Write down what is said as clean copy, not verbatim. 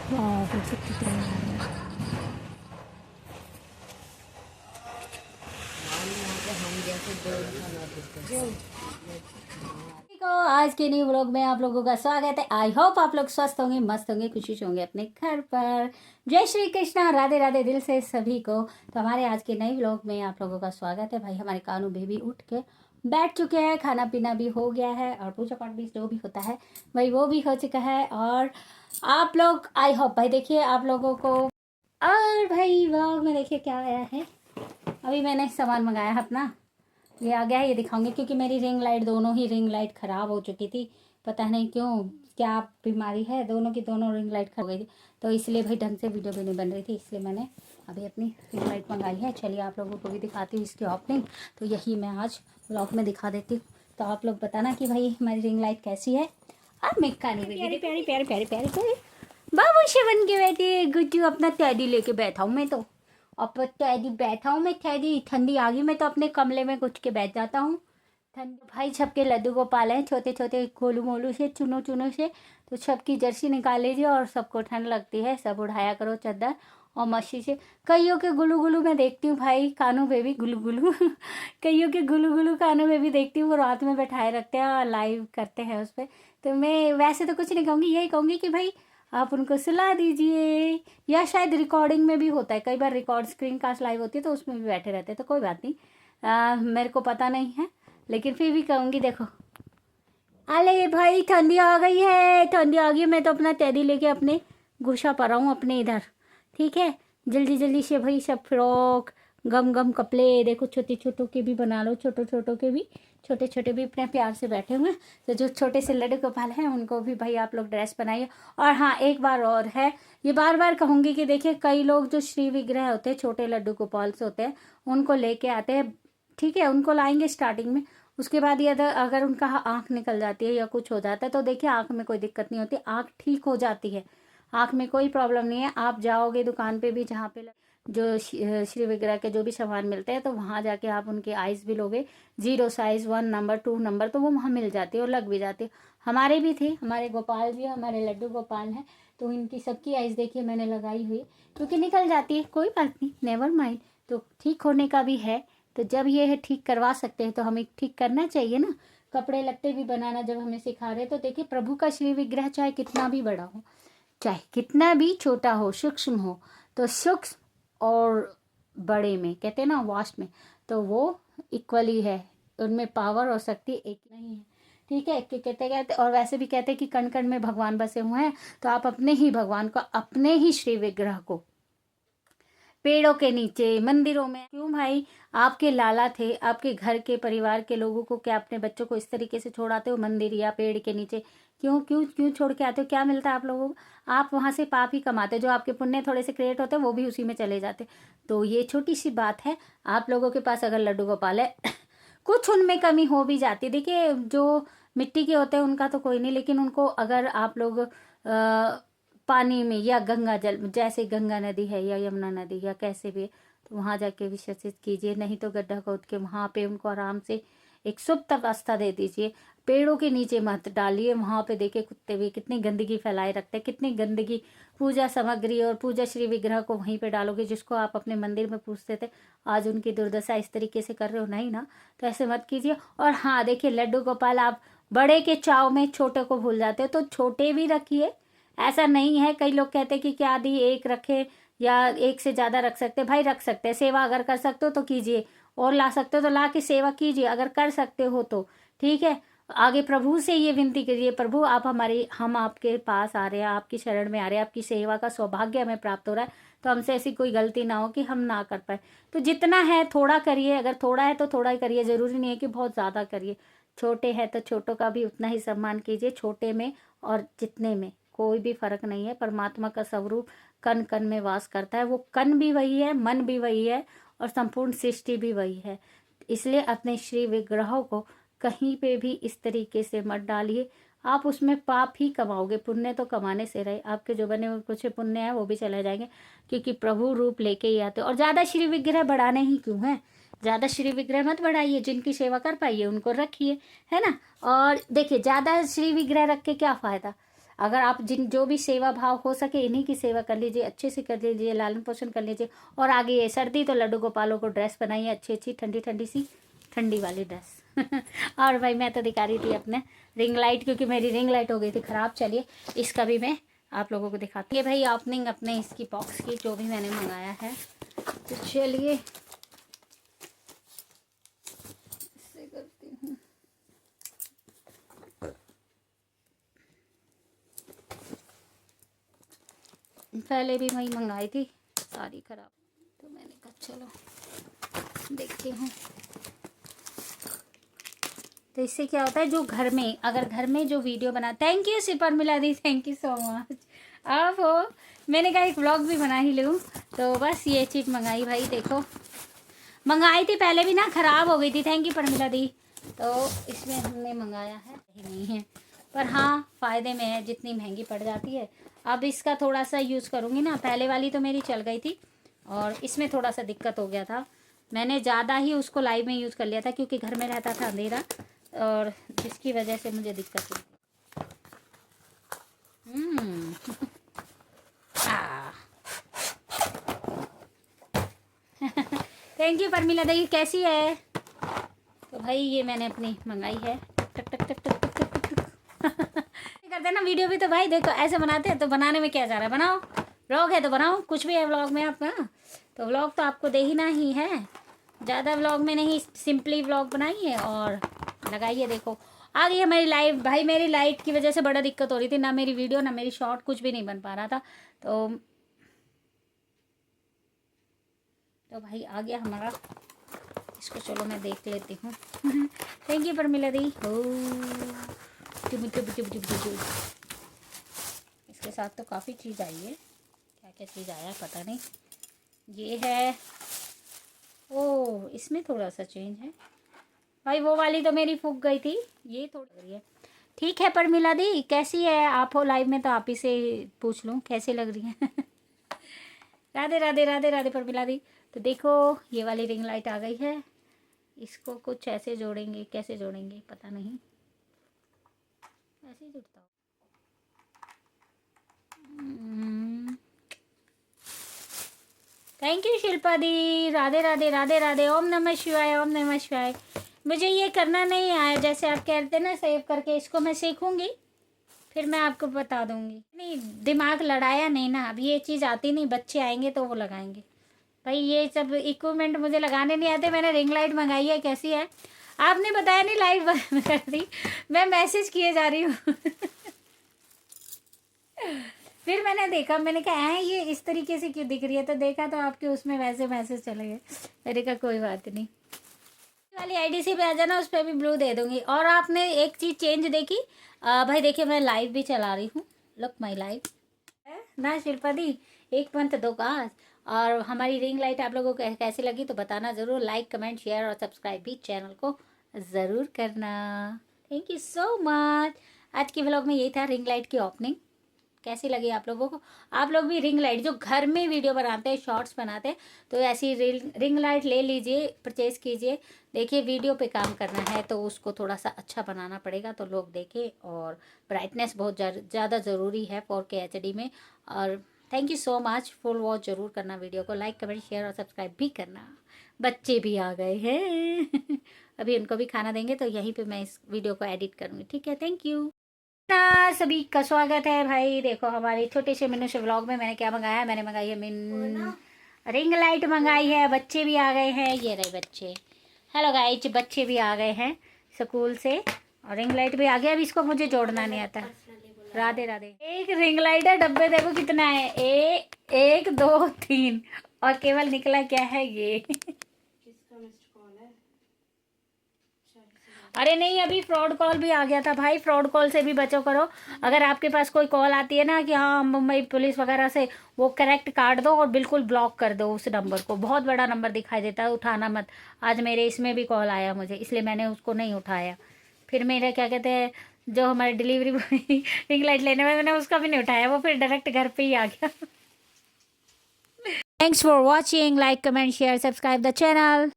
वाह बिल्कुल ठीक है। तो आज के न्यू व्लॉग में आप लोगों का स्वागत है। आई होप आप लोग स्वस्थ होंगे, मस्त होंगे, खुशी से होंगे अपने घर पर। जय श्री कृष्णा, राधे राधे दिल से सभी को। तो हमारे आज के नए व्लॉग में आप लोगों का स्वागत है। भाई हमारे कानू बेबी उठ के बैठ चुके हैं, खाना पीना भी हो गया है और पूजा पाठ भी जो भी होता है भाई वो भी हो चुका है। और आप लोग आई होप भाई देखिए आप लोगों को। और भाई व्लॉग में देखिए क्या आया है। अभी मैंने सामान मंगाया है अपना, ये आ गया है, ये दिखाऊंगी क्योंकि मेरी रिंग लाइट, दोनों ही रिंग लाइट ख़राब हो चुकी थी। पता नहीं क्यों, क्या बीमारी है, दोनों की दोनों रिंग लाइट खराब हो गई थी। तो इसलिए भाई ढंग से वीडियो भी नहीं बन रही थी, इसलिए मैंने अभी अपनी रिंग लाइट मंगाई है। चलिए आप लोगों को भी दिखाती हूँ इसकी ओपनिंग। तो यही मैं आज ब्लॉग में दिखा देती हूँ। तो आप लोग बताना कि भाई हमारी रिंग लाइट कैसी है। और मेक्का नहीं, प्यारी प्यारी प्यारी प्यारी प्यारी प्यारी बाबू से बन के बैठी गुड्डू, अपना टैडी लेके बैठा हूँ मैं तो। अब टैडी बैठा हूँ मैं, टैडी ठंडी आ गई मैं तो अपने कमरे में घुस के बैठ जाता हूँ। ठंड भाई सबके लड्डू गोपाल हैं, छोटे छोटे गोलू मोलू से, चुनो चुनो से। तो सबकी जर्सी निकाल लीजिए और सबको ठंड लगती है, सब उठाया करो चादर और मच्छी से। कईयों के गुलू गुलू मैं देखती हूँ भाई, कानू बेबी गुलू गुलू कईयों के गुलू गुलू कानू बेबी देखती हूँ, वो रात में बैठाए रखते हैं और लाइव करते हैं उस पर। तो मैं वैसे तो कुछ नहीं कहूँगी, यही कहूँगी कि भाई आप उनको सुला दीजिए। या शायद रिकॉर्डिंग में भी होता है, कई बार रिकॉर्ड स्क्रीन कास्ट लाइव होती है तो उसमें भी बैठे रहते हैं, तो कोई बात नहीं। मेरे को पता नहीं है, लेकिन फिर भी कहूँगी। देखो अरे भाई ठंडी आ गई है, ठंडी आ गई है। मैं तो अपना टेडी लेके अपने घुसा पा रहा हूँ अपने इधर। ठीक है, जल्दी जल्दी से भाई सब फ्रॉक गम गम कपड़े देखो, छोटे छोटों के भी बना लो, छोटे छोटों के भी, छोटे छोटे भी अपने प्यार से बैठे हुए हैं। तो जो छोटे से लड्डू गोपाल हैं उनको भी भाई आप लोग ड्रेस बनाइए। और हाँ एक बार और है, ये बार बार कहूँगी कि देखिए कई लोग जो श्री विग्रह होते हैं, छोटे लड्डू गोपाल से होते हैं, उनको लेके आते हैं। ठीक है, उनको लाएंगे स्टार्टिंग में, उसके बाद ये अगर उनका आँख निकल जाती है या कुछ हो जाता है तो देखिए आँख में कोई दिक्कत नहीं होती, आँख ठीक हो जाती है, आँख में कोई प्रॉब्लम नहीं है। आप जाओगे दुकान पे भी जहाँ पे जो श्री विग्रह के जो भी सामान मिलते हैं, तो वहाँ जाके आप उनकी आइज़ भी लोगे, 0 साइज़, 1 नंबर 2 नंबर, तो वो वहाँ मिल जाती है और लग भी जाती है। हमारे भी थे, हमारे गोपाल जी, हमारे लड्डू गोपाल हैं, तो इनकी सबकी आइज़ देखिए मैंने लगाई हुई, क्योंकि निकल जाती है, कोई बात नहीं, नेवर माइंड। तो ठीक होने का भी है, तो जब ये है ठीक करवा सकते हैं तो हमें ठीक करना चाहिए ना। कपड़े लत्ते भी बनाना जब हमें सिखा रहे हैं, तो देखिए प्रभु का श्री विग्रह चाहे कितना भी बड़ा हो, चाहे कितना भी छोटा हो, सूक्ष्म हो, तो सूक्ष्म और बड़े में कहते हैं ना, वास्ट में, तो वो इक्वली है, उनमें पावर और शक्ति एक नहीं है। ठीक है, कि कहते और वैसे भी कहते हैं कि कण कण में भगवान बसे हुए हैं। तो आप अपने ही भगवान को, अपने ही श्री विग्रह को पेड़ों के नीचे, मंदिरों में, क्यों भाई आपके लाला थे, आपके घर के परिवार के लोगों को क्या अपने बच्चों को इस तरीके से छोड़ाते हो मंदिर या पेड़ के नीचे? क्यों क्यों क्यों छोड़ के आते हो? क्या मिलता है आप लोगों को? आप वहां से पाप ही कमाते, जो आपके पुण्य थोड़े से क्रिएट होते हैं वो भी उसी में चले जाते। तो ये छोटी सी बात है, आप लोगों के पास अगर लड्डू गोपाल है कुछ उनमें कमी हो भी जाती है, देखिए जो मिट्टी के होते हैं उनका तो कोई नहीं, लेकिन उनको अगर आप लोग पानी में या गंगा जल, जैसे गंगा नदी है या यमुना नदी या कैसे भी है, तो वहाँ जाके विसर्जित कीजिए, नहीं तो गड्ढा खोद के वहाँ पे उनको आराम से एक सुप्त अवस्था दे दीजिए। पेड़ों के नीचे मत डालिए, वहाँ पे देखिए कुत्ते भी कितनी गंदगी फैलाए रखते हैं, कितनी गंदगी, पूजा सामग्री और पूजा श्री विग्रह को वहीं पे डालोगे, जिसको आप अपने मंदिर में पूजते थे, आज उनकी दुर्दशा इस तरीके से कर रहे हो, नहीं ना, तो ऐसे मत कीजिए। और हाँ देखिए लड्डू गोपाल आप बड़े के चाव में छोटे को भूल जाते हो, तो छोटे भी रखिए, ऐसा नहीं है। कई लोग कहते हैं कि क्या दी एक रखे या एक से ज़्यादा रख सकते हैं, भाई रख सकते हैं, सेवा अगर कर सकते हो तो कीजिए, और ला सकते हो तो ला के सेवा कीजिए, अगर कर सकते हो तो ठीक है। आगे प्रभु से ये विनती करिए, प्रभु आप हमारी, हम आपके पास आ रहे हैं, आपकी शरण में आ रहे हैं, आपकी सेवा का सौभाग्य हमें प्राप्त हो रहा है, तो हमसे ऐसी कोई गलती ना हो कि हम ना कर पाए। तो जितना है थोड़ा करिए, अगर थोड़ा है तो थोड़ा ही करिए, ज़रूरी नहीं है कि बहुत ज़्यादा करिए। छोटे हैं तो छोटों का भी उतना ही सम्मान कीजिए, छोटे में और जितने में कोई भी फर्क नहीं है। परमात्मा का स्वरूप कण कण में वास करता है, वो कण भी वही है, मन भी वही है और संपूर्ण सृष्टि भी वही है। इसलिए अपने श्री विग्रहों को कहीं पे भी इस तरीके से मत डालिए, आप उसमें पाप ही कमाओगे, पुण्य तो कमाने से रहे, आपके जो बने हुए कुछ पुण्य है वो भी चले जाएंगे, क्योंकि प्रभु रूप लेके ही आते। और ज़्यादा श्री विग्रह बढ़ाने ही क्यों है, ज़्यादा श्री विग्रह मत बढ़ाइए, जिनकी सेवा कर पाइए उनको रखिए, है ना। और देखिए ज़्यादा श्री विग्रह रख के क्या फ़ायदा, अगर आप जो भी सेवा भाव हो सके इन्हीं की सेवा कर लीजिए, अच्छे से कर लीजिए, लालन पोषण कर लीजिए। और आगे ये सर्दी तो लड्डू गोपालों को ड्रेस बनाइए अच्छी अच्छी, ठंडी ठंडी सी, ठंडी वाली ड्रेस। और भाई मैं तो दिखा रही थी अपने रिंग लाइट, क्योंकि मेरी रिंग लाइट हो गई थी ख़राब। चलिए इसका भी मैं आप लोगों को दिखाती हूँ। ये भाई ओपनिंग अपने इसकी बॉक्स की जो भी मैंने मंगाया है, तो चलिए इससे करती हूँ। पहले भी वही मंगाई थी, सारी खराब, तो मैंने कहा चलो देखती हूँ। तो इससे क्या होता है, जो घर में, अगर घर में जो वीडियो बना, थैंक यू सिपर मिला दी, थैंक यू सो मच। आप हो, मैंने कहा एक व्लॉग भी बना ही लूँ, तो बस ये चीज़ मंगाई भाई। देखो मंगाई थी पहले भी ना, ख़राब हो गई थी, थैंक यू पर मिला दी, तो इसमें हमने मंगाया है, नहीं है पर हाँ फ़ायदे में है, जितनी महंगी पड़ जाती है। अब इसका थोड़ा सा यूज़ करूँगी ना, पहले वाली तो मेरी चल गई थी और इसमें थोड़ा सा दिक्कत हो गया था, मैंने ज़्यादा ही उसको लाइव में यूज़ कर लिया था, क्योंकि घर में रहता था अंधेरा, और जिसकी वजह से मुझे दिक्कत हुई। थैंक यू परमिला दी, कैसी है? तो भाई ये मैंने अपनी मंगाई है, टक टक टक टक टक टक टक करते हैं ना वीडियो भी, तो भाई देखो ऐसे बनाते हैं, तो बनाने में क्या जा रहा है, बनाओ, व्लॉग है तो बनाओ, कुछ भी है व्लॉग में आपका, तो व्लॉग तो आपको दे ही ना ही है, ज़्यादा व्लॉग में नहीं, सिंपली व्लॉग बनाइए और लगाइए। देखो आ गई हमारी लाइव। भाई मेरी लाइट की वजह से बड़ा दिक्कत हो रही थी, ना मेरी वीडियो ना मेरी शॉर्ट कुछ भी नहीं बन पा रहा था, तो भाई आ गया हमारा, इसको चलो मैं देख लेती हूँ। थैंक यू पर मिला दी हो। इसके साथ तो काफ़ी चीज़ आई है, क्या क्या चीज़ आया पता नहीं। ये है, ओह इसमें थोड़ा सा चेंज है भाई, वो वाली तो मेरी फूक गई थी, ये थोड़ी लग रही है। ठीक है पर मिला दी, कैसी है? आप हो लाइव में तो आप ही से पूछ लूँ कैसी लग रही है। राधे राधे राधे राधे पर मिला दी। तो देखो ये वाली रिंग लाइट आ गई है, इसको कुछ ऐसे जोड़ेंगे, कैसे जोड़ेंगे पता नहीं, ऐसे ही जुड़ता हो। थैंक यू शिल्पा दी, राधे राधे राधे राधे, ओम नमः शिवाय, ओम नमः शिवाय। मुझे ये करना नहीं आया, जैसे आप कहते ना सेव करके, इसको मैं सीखूंगी फिर मैं आपको बता दूंगी। नहीं दिमाग लड़ाया नहीं ना, अभी ये चीज़ आती नहीं, बच्चे आएंगे तो वो लगाएंगे। भाई ये सब इक्विपमेंट मुझे लगाने नहीं आते। मैंने रिंग लाइट मंगाई है, कैसी है? आपने बताया नहीं, लाइट बंद कर दी, मैं मैसेज किए जा रही हूँ। फिर मैंने देखा, मैंने कहा है ये इस तरीके से क्यों दिख रही है, तो देखा तो आपके उसमें वैसे मैसेज चले गए। मैंने कहा कोई बात नहीं, वाली आईडीसी पे आ जाना, उस पर भी ब्लू दे दूंगी। और आपने एक चीज़ चेंज देखी भाई, देखिए मैं लाइव भी चला रही हूँ, लुक माई लाइव ना शिल्पा दी, एक पंथ दो काज। और हमारी रिंग लाइट आप लोगों को कैसी लगी तो बताना ज़रूर, लाइक कमेंट शेयर और सब्सक्राइब भी चैनल को ज़रूर करना। Thank you so much. आज की व्लॉग में यही था, रिंग लाइट की ओपनिंग। कैसी लगी आप लोगों को? आप लोग भी रिंग लाइट, जो घर में वीडियो बनाते हैं, शॉर्ट्स बनाते हैं, तो ऐसी रिंग लाइट ले लीजिए, परचेज़ कीजिए। देखिए वीडियो पे काम करना है तो उसको थोड़ा सा अच्छा बनाना पड़ेगा, तो लोग देखें। और ब्राइटनेस बहुत ज़्यादा ज़रूरी है 4K HD में। और thank you so much, full watch ज़रूर करना वीडियो को, लाइक कमेंट शेयर और सब्सक्राइब भी करना। बच्चे भी आ गए हैं। अभी उनको भी खाना देंगे, तो यहीं पे मैं इस वीडियो को एडिट करूँगी, ठीक है? थैंक यू सभी का स्वागत है भाई। देखो हमारे छोटे से मिनू से व्लॉग में मैंने क्या मंगाया है, मैंने मंगाई है रिंग लाइट मंगाई है। बच्चे भी आ गए हैं, ये रहे बच्चे। हेलो गाइस, बच्चे भी आ गए हैं स्कूल से, और रिंग लाइट भी आ गया। अभी इसको मुझे जोड़ना नहीं आता। राधे राधे। एक रिंग लाइट है, डब्बे देखो कितना है, 1 2 3, और केवल निकला क्या है ये। अरे नहीं, अभी फ्रॉड कॉल भी आ गया था भाई, फ्रॉड कॉल से भी बचो करो। अगर आपके पास कोई कॉल आती है ना कि हाँ मुंबई पुलिस वगैरह से, वो करेक्ट काट दो और बिल्कुल ब्लॉक कर दो उस नंबर को। बहुत बड़ा नंबर दिखाई देता है, उठाना मत। आज मेरे इसमें भी कॉल आया मुझे, इसलिए मैंने उसको नहीं उठाया। फिर मेरे क्या कहते हैं, जो हमारे डिलीवरी रिंग लाइट लेने में, मैंने उसका भी नहीं उठाया, वो फिर डायरेक्ट घर पर ही आ गया। Thanks for watching, like comment share subscribe the channel.